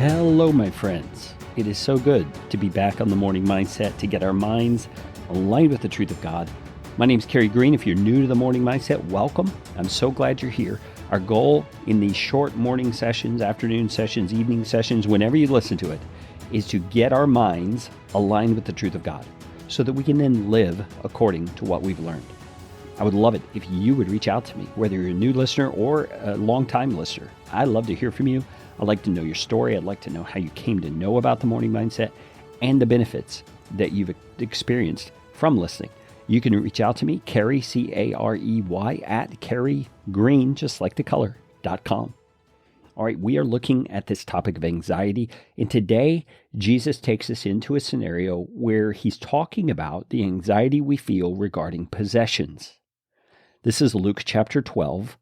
Hello, my friends. It is so good to be back on the Morning Mindset to get our minds aligned with the truth of God. My name is Kerry Green. If you're new to the Morning Mindset, welcome. I'm so glad you're here. Our goal in these short morning sessions, afternoon sessions, evening sessions, whenever you listen to it, is to get our minds aligned with the truth of God so that we can then live according to what we've learned. I would love it if you would reach out to me, whether you're a new listener or a long-time listener. I'd love to hear from you. I'd like to know your story. I'd like to know how you came to know about the Morning Mindset and the benefits that you've experienced from listening. You can reach out to me, Kerry, C-A-R-E-Y, at kerrygreen, just like the color.com. All right, we are looking at this topic of anxiety, and today Jesus takes us into a scenario where he's talking about the anxiety we feel regarding possessions. This is Luke chapter 12,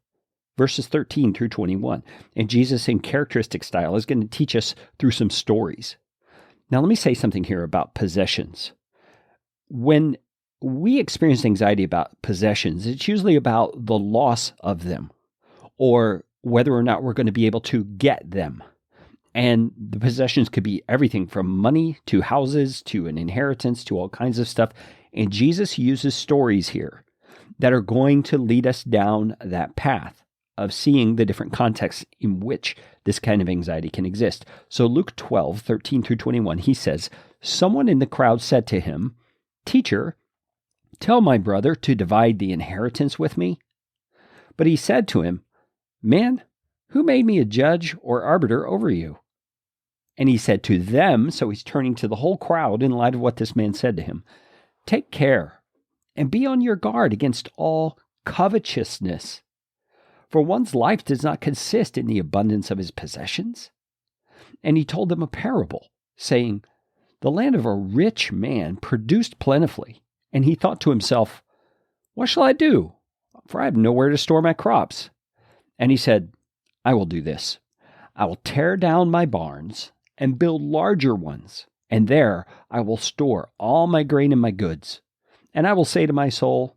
verses 13 through 21. And Jesus, in characteristic style, is going to teach us through some stories. Now, let me say something here about possessions. When we experience anxiety about possessions, it's usually about the loss of them or whether or not we're going to be able to get them. And the possessions could be everything from money to houses to an inheritance to all kinds of stuff. And Jesus uses stories here that are going to lead us down that path of seeing the different contexts in which this kind of anxiety can exist. So Luke 12, 13 through 21, he says, "Someone in the crowd said to him, 'Teacher, tell my brother to divide the inheritance with me.' But he said to him, 'Man, who made me a judge or arbiter over you?' And he said to them," so he's turning to the whole crowd in light of what this man said to him, "Take care and be on your guard against all covetousness. For one's life does not consist in the abundance of his possessions." And he told them a parable, saying, "The land of a rich man produced plentifully, and he thought to himself, 'What shall I do? For I have nowhere to store my crops.' And he said, 'I will do this. I will tear down my barns and build larger ones, and there I will store all my grain and my goods. And I will say to my soul,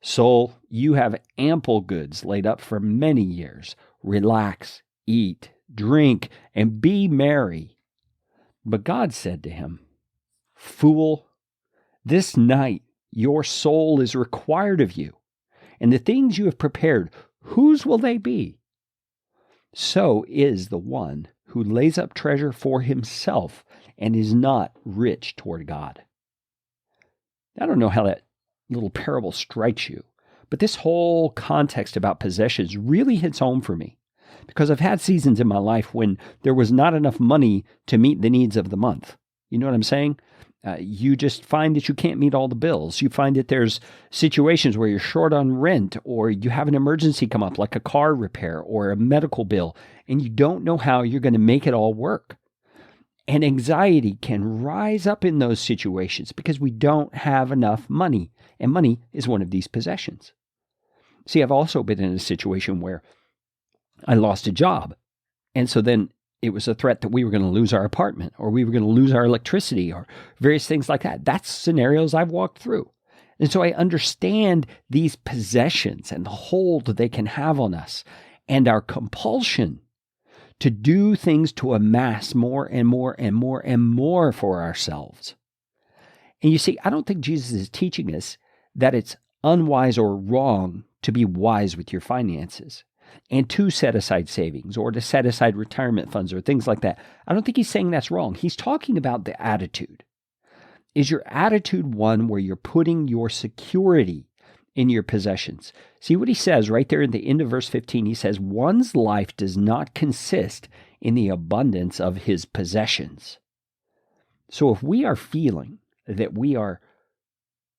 Soul, you have ample goods laid up for many years. Relax, eat, drink, and be merry.' But God said to him, 'Fool, this night your soul is required of you, and the things you have prepared, whose will they be? So is the one who lays up treasure for himself and is not rich toward God.'" I don't know how that little parable strikes you, but this whole context about possessions really hits home for me because I've had seasons in my life when there was not enough money to meet the needs of the month. You know what I'm saying? You just find that you can't meet all the bills. You find that there's situations where you're short on rent or you have an emergency come up like a car repair or a medical bill, and you don't know how you're going to make it all work. And anxiety can rise up in those situations because we don't have enough money, and money is one of these possessions. See, I've also been in a situation where I lost a job, and so then it was a threat that we were going to lose our apartment or we were going to lose our electricity or various things like that. That's scenarios I've walked through. And so I understand these possessions and the hold they can have on us and our compulsion to do things to amass more and more and more and more for ourselves. And you see, I don't think Jesus is teaching us that it's unwise or wrong to be wise with your finances and to set aside savings or to set aside retirement funds or things like that. I don't think he's saying that's wrong. He's talking about the attitude. Is your attitude one where you're putting your security in your possessions? See what he says right there at the end of verse 15. He says, one's life does not consist in the abundance of his possessions. So if we are feeling that we are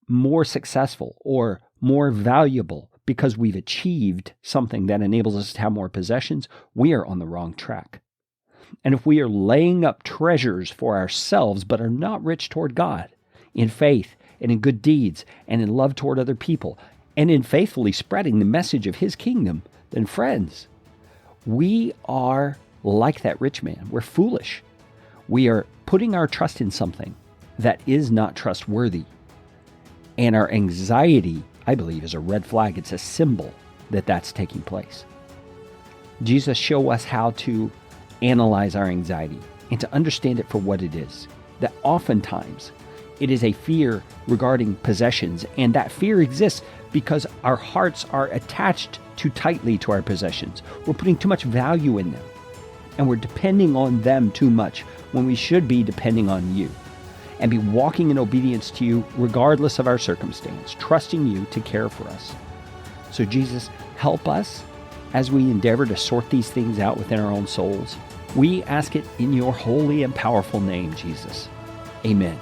more successful or more valuable because we've achieved something that enables us to have more possessions, we are on the wrong track. And if we are laying up treasures for ourselves but are not rich toward God in faith and in good deeds and in love toward other people and in faithfully spreading the message of his kingdom, then friends, we are like that rich man. We're foolish. We are putting our trust in something that is not trustworthy. And our anxiety, I believe, is a red flag. It's a symbol that that's taking place. Jesus shows us how to analyze our anxiety and to understand it for what it is. That oftentimes it is a fear regarding possessions, and that fear exists because our hearts are attached too tightly to our possessions. We're putting too much value in them, and we're depending on them too much when we should be depending on you and be walking in obedience to you regardless of our circumstance, trusting you to care for us. So Jesus, help us as we endeavor to sort these things out within our own souls. We ask it in your holy and powerful name, Jesus. Amen.